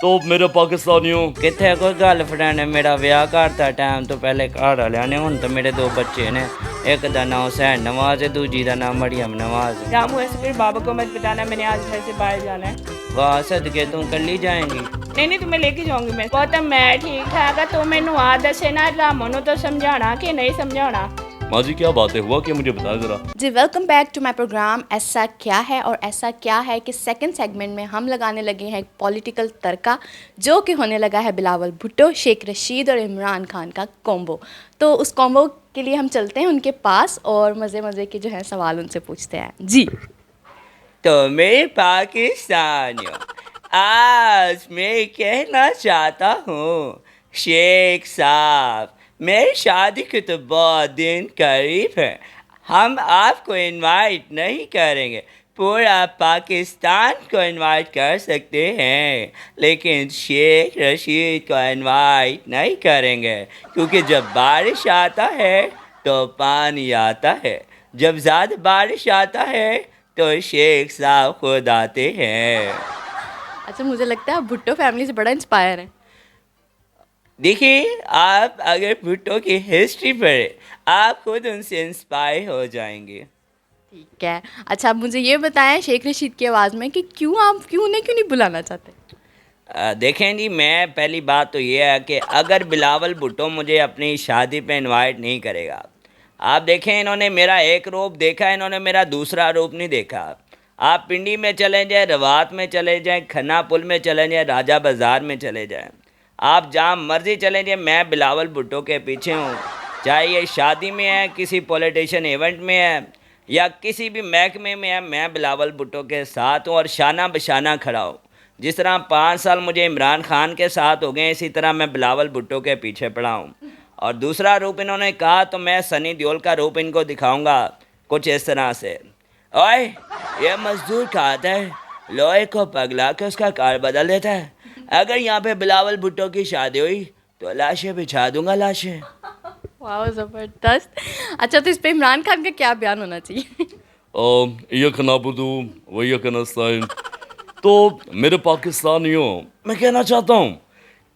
तो मेरे पाकिस्तानियों कितने कोई गर्लफ्रेंड है मेरा ब्याह करता टाइम तो पहले घर वाले ने हुन तो मेरे दो बच्चे ने एक का नाम हुसैन नवाज है दूजी का नाम मरियम नवाज है। रामू ऐसे फिर बाबा को मत बताना मैंने आज घर से बाहर जाना है। वाह सदके तू कर ली जाएंगी। नहीं नहीं तुम्हें लेके जाऊंगी मैं। बहुत मैं ठीक ठाक है तो मैनू आ दसे ना रामू नु तो समझाना कि नहीं समझाना। माँ जी क्या बातें हुआ कि मुझे बताया ज़रा। जी welcome back to my program ऐसा क्या है। और ऐसा क्या है कि सेकंड सेगमेंट में हम लगाने लगे हैं एक पॉलिटिकल तड़का जो कि होने लगा है बिलावल भुट्टो, शेख रशीद और इमरान खान का कॉम्बो। तो उस कॉम्बो के लिए हम चलते हैं उनके पास और मज़े मज़े के जो है सवाल उनसे पूछते हैं जी। तो मेरे पाकिस्तानियों आज मैं कहना चाहता हूँ शेख साहब मेरी शादी के तो बहुत दिन करीब है। हम आपको इनवाइट नहीं करेंगे, पूरा पाकिस्तान को इनवाइट कर सकते हैं लेकिन शेख रशीद को इनवाइट नहीं करेंगे क्योंकि जब बारिश आता है तो पानी आता है, जब ज़्यादा बारिश आता है तो शेख साहब खुद आते हैं। अच्छा मुझे लगता है आप भुट्टो फैमिली से बड़ा इंस्पायर हैं। देखिए आप अगर भुट्टो की हिस्ट्री पढ़े आप खुद उनसे इंस्पायर हो जाएंगे। ठीक है। अच्छा आप मुझे ये बताएं शेख रशीद की आवाज़ में कि क्यों नहीं बुलाना चाहते। देखें जी, मैं पहली बात तो ये है कि अगर बिलावल भुट्टो मुझे अपनी शादी पे इनवाइट नहीं करेगा, आप देखें इन्होंने मेरा एक रूप देखा, इन्होंने मेरा दूसरा रूप नहीं देखा। आप पिंडी में चले जाएं, रवात में चले जाएं, खन्ना पुल में चले जाएं, राजा बाज़ार में चले जाएं, आप जहाँ मर्ज़ी चले जाएं, मैं बिलावल भुट्टो के पीछे हूँ। चाहे ये शादी में है, किसी पॉलिटिशियन इवेंट में है या किसी भी महकमे में है, मैं बिलावल भुट्टो के साथ हूँ और शाना बशाना खड़ा हूँ। जिस तरह 5 साल मुझे इमरान खान के साथ हो गए, इसी तरह मैं बिलावल भुट्टो के पीछे पड़ा हूँ। और दूसरा रूप इन्होंने कहा तो मैं सनी देओल का रूप इनको दिखाऊंगा कुछ इस तरह से। ओए ये मजदूर कहता है लोहे को पगला के उसका कार बदल देता है, अगर यहाँ पे बिलावल भुट्टो की शादी हुई तो लाशें बिछा दूंगा लाशें। वाह ज़बरदस्त। अच्छा तो इस पे इमरान खान का क्या बयान होना चाहिए। यक नाबुदू व यक नस्ताइन। तो मेरे पाकिस्तानियों मैं कहना चाहता हूँ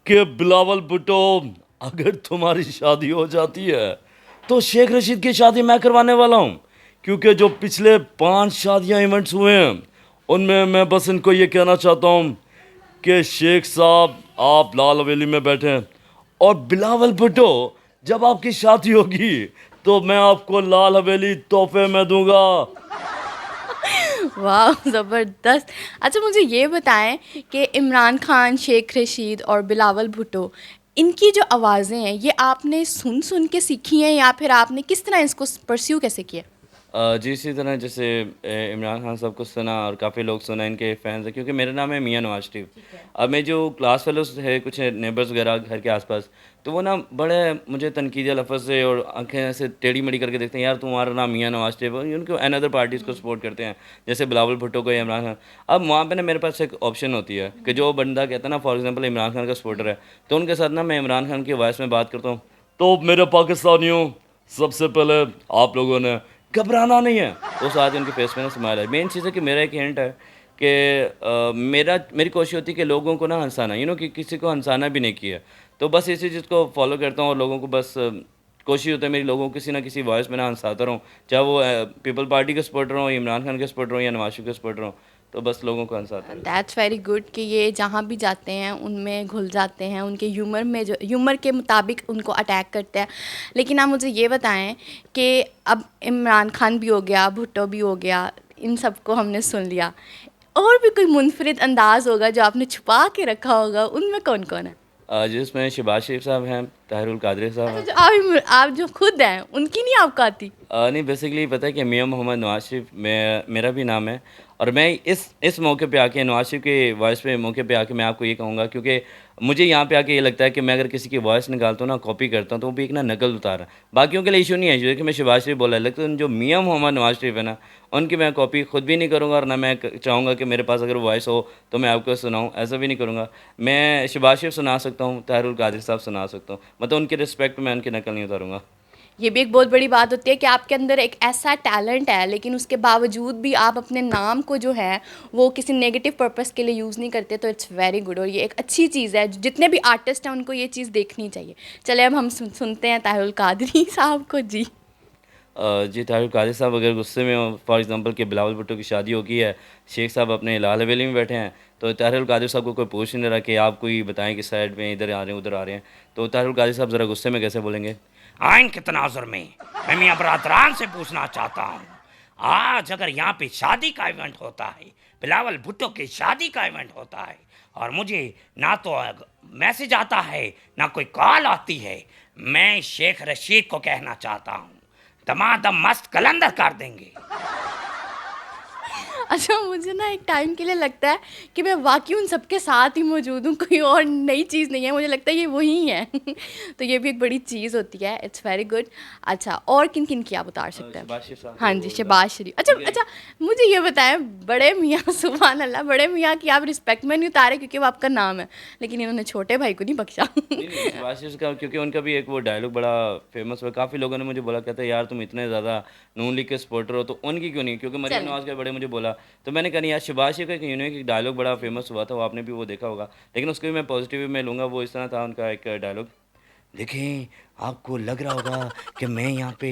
कि बिलावल भुट्टो अगर तुम्हारी शादी हो जाती है तो शेख रशीद की शादी मैं करवाने वाला हूँ, क्योंकि जो पिछले 5 शादियाँ इवेंट्स हुए हैं उनमें मैं बस इनको ये कहना चाहता हूँ कि शेख साहब आप लाल हवेली में बैठे हैं और बिलावल भुट्टो जब आपकी शादी होगी तो मैं आपको लाल हवेली तोहफे में दूंगा। वाह ज़बरदस्त। अच्छा मुझे ये बताएं कि इमरान खान, शेख रशीद और बिलावल भुट्टो इनकी जो आवाज़ें हैं ये आपने सुन के सीखी हैं या फिर आपने किस तरह इसको परस्यू कैसे किया। जी इसी तरह जैसे इमरान खान साहब को सुना और काफ़ी लोग सुना, इनके फैंस हैं क्योंकि मेरा नाम है मियां नवाज शरीफ। अब मैं जो क्लास फेलोज है कुछ नेबर्स वगैरह घर के आसपास, तो वो ना बड़े मुझे तनकीदिया लफ्ज़ से और आंखें ऐसे टेढ़ी मेढ़ी करके देखते हैं, यार तुम्हारा नाम मियां नवाज शरीफ है, उनको अनदर पार्टीज़ को सपोर्ट करते हैं जैसे बिलावल भुट्टो को या इमरान खान। अब वहाँ पे ना मेरे पास एक ऑप्शन होती है कि जो बंदा कहता है ना फॉर एग्जाम्पल इमरान खान का सपोर्टर है तो उनके साथ ना मैं इमरान खान की वॉइस में बात करता हूँ। तो मेरे पाकिस्तानियों सबसे पहले आप लोगों ने घबराना नहीं है। उस आज उनके फेस में ना स्माइल है। मेन चीज़ है कि मेरा एक हिंट है कि मेरी कोशिश होती है कि लोगों को ना हंसाना, कि किसी को हंसाना भी नहीं किया, तो बस इसी चीज़ को फॉलो करता हूँ और लोगों को बस कोशिश होता है मेरी लोगों को किसी ना किसी वॉइस में ना हंसाता रहूँ, चाहे वो पीपल पार्टी के सपोर्टर हों, इमरान खान के सपोर्टर हों या नवाज शरीफ के सपोर्टर हों, तो बस लोगों को हंसाता रहूँ। दैट्स वेरी गुड कि ये जहाँ भी जाते हैं उनमें घुल जाते हैं, उनके ह्यूमर में जो ह्यूमर के मुताबिक उनको अटैक करते हैं। लेकिन आप मुझे ये बताएं कि अब इमरान खान भी हो गया, भुट्टो भी हो गया, इन सबको हमने सुन लिया, और भी कोई मुनफरिद अंदाज़ होगा जो आपने छुपा के रखा होगा, उनमें कौन कौन है। जिसमें शहबाज शरीफ साहब हैं, ताहिरुल कादरी साहब हैं। अच्छा जो आप जो खुद हैं उनकी नहीं आपको आती। नहीं बेसिकली पता है कि मियां मोहम्मद नवाज शरीफ मेरा भी नाम है और मैं इस मौके पे आके नवाज शरीफ के वॉइस पे मौके पे आके मैं आपको ये कहूँगा, क्योंकि मुझे यहाँ पे आके ये लगता है कि मैं अगर किसी की वॉइस निकालता हूँ ना, कॉपी करता हूँ, तो वो भी एक ना नकल उतारा। बाकियों के लिए इशू नहीं है, जो कि मैं शहबाज शरीफ बोला, लेकिन जो मियां मोहम्मद नवाज शरीफ है ना, उनकी मैं कॉपी खुद भी नहीं करूँगा और ना मैं चाहूँगा कि मेरे पास अगर वॉइस हो तो मैं आपको सुनाऊँ, ऐसा भी नहीं करूँगा। मैं शहबाज शरीफ सुना सकता हूँ, ताहिरुल कादरी साहब सुना सकता हूँ, मतलब उनकी रिस्पेक्ट में उनकी नकल नहीं उतारूँगा। ये भी एक बहुत बड़ी बात होती है कि आपके अंदर एक ऐसा टैलेंट है लेकिन उसके बावजूद भी आप अपने नाम को जो है वो किसी नेगेटिव पर्पस के लिए यूज़ नहीं करते, तो इट्स वेरी गुड और ये एक अच्छी चीज़ है। जितने भी आर्टिस्ट हैं उनको ये चीज़ देखनी चाहिए। चले अब हम सुनते हैं ताहिरुल कादरी साहब को। जी जी ताहिर कादिर साहब अगर गुस्से में हो, फॉर एग्जांपल कि बिलावल भुट्टो की शादी हो गई है, शेख साहब अपने लाल हवेली में बैठे हैं, तो ताहिर कादिर साहब को कोई पूछ नहीं रहा कि आप कोई बताएं कि साइड में इधर आ रहे हैं उधर आ रहे हैं, तो ताहिर कादिर साहब ज़रा गुस्से में कैसे बोलेंगे? आइन के तनाजुर में मैं मियां बरादरान से पूछना चाहता हूँ, आज अगर यहाँ पे शादी का इवेंट होता है, बिलावल भुट्टो की शादी का इवेंट होता है, और मुझे ना तो मैसेज आता है ना कोई कॉल आती है, मैं शेख रशीद को कहना चाहता हूँ दमादम मस्त कलंदर कर देंगे। अच्छा, मुझे ना एक टाइम के लिए लगता है कि मैं वाकई उन सबके साथ ही मौजूद हूँ, कोई और नई चीज़ नहीं है, मुझे लगता है ये वही है। तो ये भी एक बड़ी चीज़ होती है, इट्स वेरी गुड। अच्छा, और किन किन की आप उतार सकते हैं? शहबाज शरीफ साहब हाँ को जी, शहबाज शरीफ। अच्छा, मुझे ये बताएं, बड़े मियाँ सुभान अल्लाह, बड़े मियाँ की आप रिस्पेक्ट में नहीं उतारे क्योंकि वो आपका नाम है, लेकिन इन्होंने छोटे भाई को नहीं बख्शा। नहीं, शहबाज शरीफ का क्योंकि उनका भी एक वो डायलॉग बड़ा फेमस हुआ, काफ़ी लोगों ने मुझे बोला, कहते हैं यार तुम इतने ज़्यादा नून लीग के सपोर्टर हो तो उनकी क्यों नहीं, क्योंकि मरीम चलें। नवाज़ के बड़े मुझे बोला, तो मैंने कहा नहीं यार शहबाज शरीफ का एक यूनिक डायलॉग बड़ा फेमस हुआ था, वो आपने भी वो देखा होगा, लेकिन उसको भी मैं पॉजिटिव में लूँगा। वो इस तरह था उनका एक डायलॉग, देखें आपको लग रहा होगा कि मैं यहाँ पे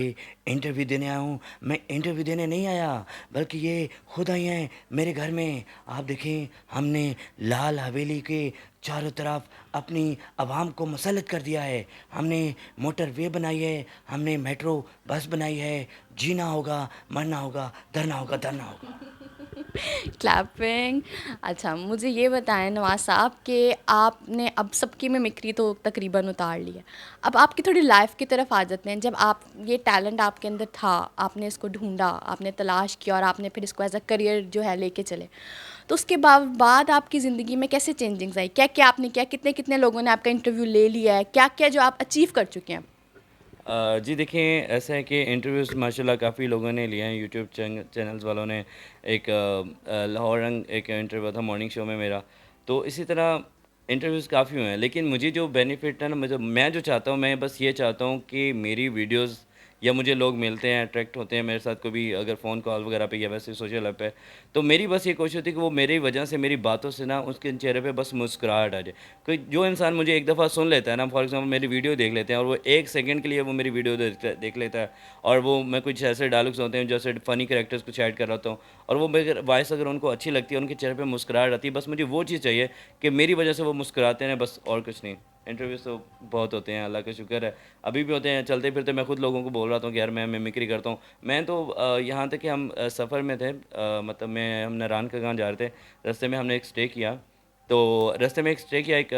इंटरव्यू देने आया हूँ, मैं इंटरव्यू देने नहीं आया, बल्कि ये खुद आई हैं मेरे घर में। आप देखें हमने लाल हवेली के चारों तरफ अपनी आवाम को मुसल्लत कर दिया है, हमने मोटर वे बनाई है, हमने मेट्रो बस बनाई है, जीना होगा मरना होगा धरना होगा धरना होगा। क्लैपिंग। अच्छा, मुझे ये बताएं नवाज साहब कि आपने अब सबकी मिमिक्री तो तकरीबन उतार ली है, अब आपकी थोड़ी लाइफ की तरफ आ जाते हैं। जब आप ये टैलेंट आपके अंदर था, आपने इसको ढूंढा, आपने तलाश किया और आपने फिर इसको एज अ करियर जो है लेके चले, तो उसके बाद आपकी ज़िंदगी में कैसे चेंजिंग्स आई? क्या क्या आपने किया? कितने कितने लोगों ने आपका इंटरव्यू ले लिया है? क्या क्या जो आप अचीव कर चुके हैं? जी देखिए, ऐसा है कि इंटरव्यूज़ माशाल्लाह काफ़ी लोगों ने लिए हैं, यूट्यूब चैनल्स वालों ने। एक लाहौर रंग एक इंटरव्यू था मॉर्निंग शो में मेरा, तो इसी तरह इंटरव्यूज़ काफ़ी हुए हैं। लेकिन मुझे जो बेनिफिट है ना, मैं जो चाहता हूँ, मैं बस ये चाहता हूँ कि मेरी वीडियोज़ या मुझे लोग मिलते हैं, अट्रैक्ट होते हैं मेरे साथ, कोई भी अगर फ़ोन कॉल वगैरह पे या वैसे सोशल ऐप पे, तो मेरी बस ये कोशिश होती है कि वो मेरी वजह से, मेरी बातों से ना उसके चेहरे पे बस मुस्कुराहट आ जाए। कोई जो इंसान मुझे एक दफ़ा सुन लेता है ना, फॉर एग्जांपल मेरी वीडियो देख लेते हैं और वो 1 सेकंड के लिए वो मेरी वीडियो देख लेता है, और वो मैं कुछ ऐसे डायलॉग्स होते हैं जैसे फ़नी कैरेक्टर्स कुछ ऐड कर रहा होता हूँ, और वो मेरी वॉइस अगर उनको अच्छी लगती है, उनके चेहरे पे मुस्कुराहट आती है, बस मुझे वो चीज़ चाहिए कि मेरी वजह से वो मुस्कुराते हैं, बस और कुछ नहीं। इंटरव्यूज़ तो बहुत होते हैं, अल्लाह का शुक्र है, अभी भी होते हैं, चलते फिरते मैं खुद लोगों को बोल रहा था कि यार मैं मिमिक्री करता हूँ। मैं तो यहाँ तक कि हम सफ़र में थे, मतलब हम नारायण का गाँव जा रहे थे, रास्ते में हमने एक स्टे किया, तो रास्ते में एक स्टे किया एक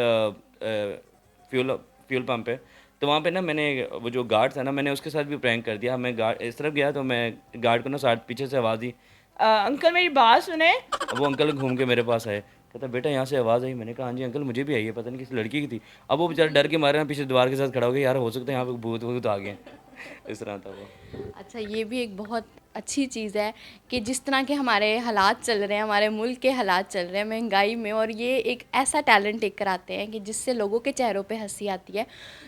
फ्यूल पंप पे, तो वहाँ पे ना मैंने वो जो गार्ड था ना, मैंने उसके साथ भी प्रैंक कर दिया। मैं गार्ड इस तरफ गया तो मैं गार्ड को ना साथ पीछे से आवाज़ दी, अंकल मेरी बात सुने। अब वो अंकल घूम के मेरे पास आए, कहता बेटा यहाँ से आवाज़ आई। मैंने कहा हाँ जी अंकल मुझे भी आई है, पता नहीं किसी लड़की की थी। अब वो बेचारा डर के मारे ना पीछे दीवार के साथ खड़ा हो गया, यार हो सकता है यहाँ पे भूत वूत आ गए हैं। इस तरह था वो। अच्छा, ये भी एक बहुत अच्छी चीज़ है कि जिस तरह के हमारे हालात चल रहे हैं, हमारे मुल्क के हालात चल रहे हैं महंगाई में, और ये एक ऐसा टैलेंट लेकर आते हैं कि जिससे लोगों के चेहरों पे हंसी आती है,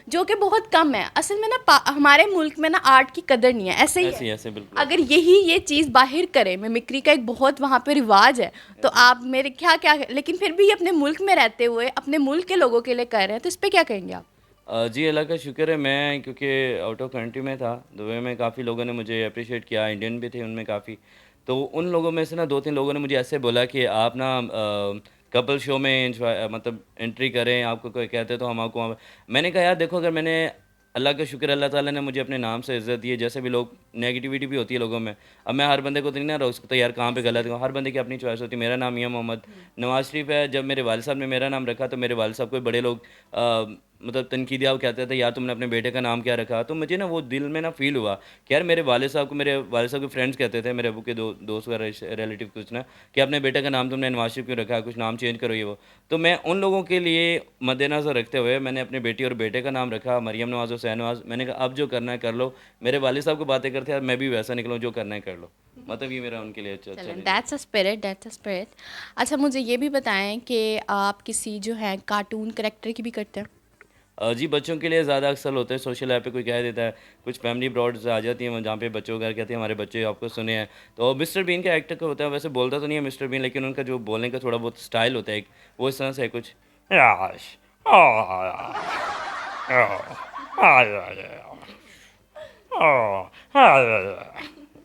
जो कि बहुत कम है। असल में ना हमारे मुल्क में ना आर्ट की कदर नहीं है, ऐसे ही है। ऐसे बिल्कुल। अगर ये चीज़ बाहर करे, मिमिक्री का एक बहुत वहाँ पे रिवाज है, तो आप मेरे क्या लेकिन फिर भी अपने मुल्क में रहते हुए अपने मुल्क के लोगों के लिए कर रहे हैं, तो इस पर क्या कहेंगे आप? जी अल्लाह का शुक्र है, मैं क्योंकि आउट ऑफ कंट्री में था, दुबई में काफ़ी लोगों ने मुझे अप्रिशिएट किया, इंडियन भी थे उनमें काफ़ी। तो उन लोगों में से ना 2-3 लोगों ने मुझे ऐसे बोला कि आप ना कपल शो में मतलब एंट्री करें, आपको कोई कहते तो हम आपको मैंने कहा यार देखो, अगर मैंने अल्लाह का शुक्र, अल्लाह ताला ने मुझे अपने नाम से इज़्ज़त दी है। जैसे भी लोग नेगेटिविटी भी होती है लोगों में, अब मैं हर बंदे को तो नहीं ना रोक सकता यार कहाँ पे गलत है, हर बंदे की अपनी चॉइस होती है। मेरा नाम मियां मोहम्मद नवाज शरीफ है। जब मेरे वालिद साहब ने मेरा नाम रखा तो मेरे वालिद साहब को बड़े लोग मतलब तनकीदिया वो कहते थे यार तुमने अपने बेटे का नाम क्या रखा, तो मुझे ना वो दिल में ना फील हुआ कि यार मेरे वालिद साहब के फ्रेंड्स कहते थे, मेरे अबू के दोस्त वगैरह रिलेटिव कुछ ना, कि अपने बेटे का नाम तुमने नवाज शरीफ क्यों रखा, कुछ नाम चेंज करो ये वो। तो मैं उन लोगों के लिए मद्देनज़र रखते हुए मैंने अपनी बेटी और बेटे का नाम रखा मरियम नवाज और शहनवाज। मैंने कहा अब जो करना है कर लो। मेरे वालिद साहब को बातें करते हैं, मैं भी वैसा निकलूँ, जो करना है कर लो। मतलब ये मेरा उनके लिए अच्छा दैट्स अ स्पिरिट। अच्छा, मुझे ये भी बताएं कि आप किसी जो है कार्टून करेक्टर की भी करते हैं? जी बच्चों के लिए ज़्यादा अक्सर होता है, सोशल ऐप पे कोई कह देता है, कुछ फैमिली ब्रॉड्स आ जाती हैं जहाँ पे बच्चों का कहते हैं हमारे बच्चे आपको सुने हैं। तो मिस्टर बीन का एक्टर का होता है, वैसे बोलता तो नहीं है मिस्टर बीन, लेकिन उनका जो बोलने का थोड़ा बहुत स्टाइल होता है एक, वो इस तरह से है कुछ। यश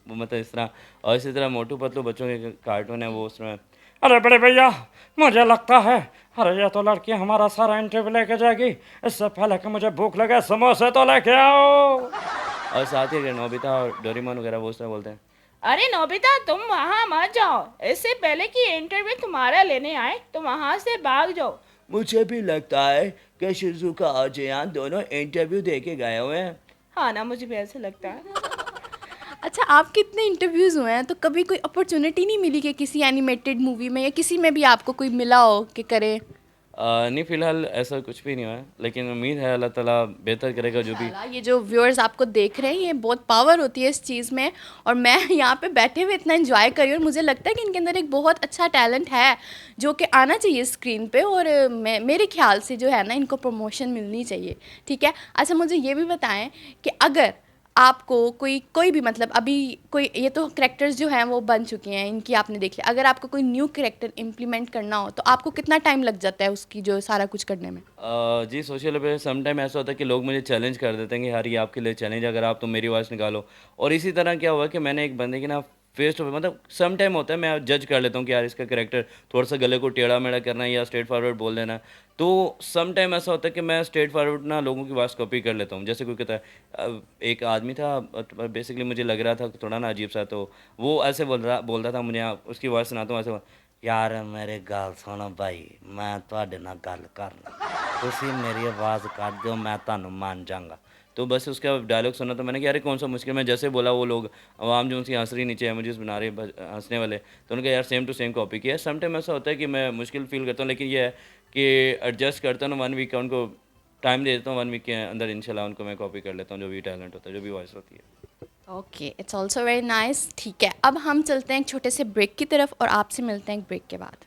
वो मतलब इस तरह, और इसी तरह मोटू पतलू बच्चों के कार्टून है वो उसमें। अरे बड़े भैया, मुझे लगता है अरे ये तो लड़की हमारा सारा इंटरव्यू लेके जाएगी। इससे पहले कि मुझे भूख लगे समोसे तो लेके आओ। और साथ ही अगर नोबिता और डोरेमोन वगैरह वो उस तरह बोलते हैं। अरे नोबिता तुम वहाँ मत जाओ, इससे पहले कि इंटरव्यू तुम्हारा लेने आए तुम वहाँ से भाग जाओ। मुझे भी लगता है कि शिजुका और जियान दोनों इंटरव्यू दे के गए हुए हैं। हाँ ना, मुझे भी ऐसा लगता है। अच्छा, आपके इतने इंटरव्यूज़ हुए हैं तो कभी कोई अपॉर्चुनिटी नहीं मिली कि किसी एनिमेटेड मूवी में या किसी में भी आपको कोई मिला हो कि करें? नहीं फ़िलहाल ऐसा कुछ भी नहीं हुआ है, लेकिन उम्मीद है अल्लाह ताला बेहतर करेगा जो भी। ये जो व्यूअर्स आपको देख रहे हैं, ये बहुत पावर होती है इस चीज़ में, और मैं यहाँ पे बैठे हुए इतना एंजॉय कर रही हूँ और मुझे लगता है कि इनके अंदर एक बहुत अच्छा टैलेंट है जो कि आना चाहिए स्क्रीन पे, और मेरे ख्याल से जो है ना, इनको प्रमोशन मिलनी चाहिए। ठीक है, अच्छा मुझे ये भी बताएं कि अगर आपको कोई भी मतलब अभी कोई, ये तो करेक्टर्स जो हैं वो बन चुके हैं, इनकी आपने देख लिया, अगर आपको कोई न्यू करेक्टर इम्प्लीमेंट करना हो तो आपको कितना टाइम लग जाता है उसकी जो सारा कुछ करने में? जी सोशल पे सम टाइम ऐसा होता है कि लोग मुझे चैलेंज कर देते हैं कि यार ये आपके लिए चैलेंज, अगर आप तो मेरी आवाज़ निकालो। और इसी तरह क्या हुआ कि मैंने एक बंदे की ना फेस टू फेस, मतलब सम टाइम होता है मैं जज कर लेता हूँ कि यार इसका कैरेक्टर थोड़ा सा गले को टेढ़ा मेढ़ा करना है या स्ट्रेट फॉरवर्ड बोल देना है। तो सम टाइम ऐसा होता है कि मैं स्ट्रेट फॉरवर्ड ना लोगों की आवाज़ कॉपी कर लेता हूँ। जैसे कोई कहता है एक आदमी था, बेसिकली मुझे लग रहा था थोड़ा ना अजीब सा, तो वो ऐसे बोलता था, मुझे उसकी आवाज़ सुनाता हूँ ऐसे, यार मेरे गल सुनो भाई, मैं ਤੁਹਾਡੇ ਨਾਲ ਗੱਲ करना, ਤੁਸੀਂ मेरी आवाज़ ਕੱਟ ਦਿਓ, मैं ਤੁਹਾਨੂੰ मान जाऊंगा। तो बस उसका डायलॉग सुना तो मैंने कहा अरे कौन सा मुश्किल, मैं जैसे बोला वो लोग आवाम जो उनकी हंस रही नीचे है, मुझे बना रहे हंसने वाले, तो उन्होंने कहा यार सेम टू सेम कॉपी किया। सम टाइम ऐसा होता है कि मैं मुश्किल फील करता हूँ, लेकिन ये है कि एडजस्ट करता हूँ, 1 वीक का उनको टाइम दे देता हूँ, 1 वीक के अंदर इंशाल्लाह उनको मैं कॉपी कर लेता हूँ, जो भी टैलेंट होता है, जो भी वॉइस होती है। Okay, it's also very nice. ठीक है, अब हम चलते हैं एक छोटे से ब्रेक की तरफ और आपसे मिलते हैं एक ब्रेक के बाद।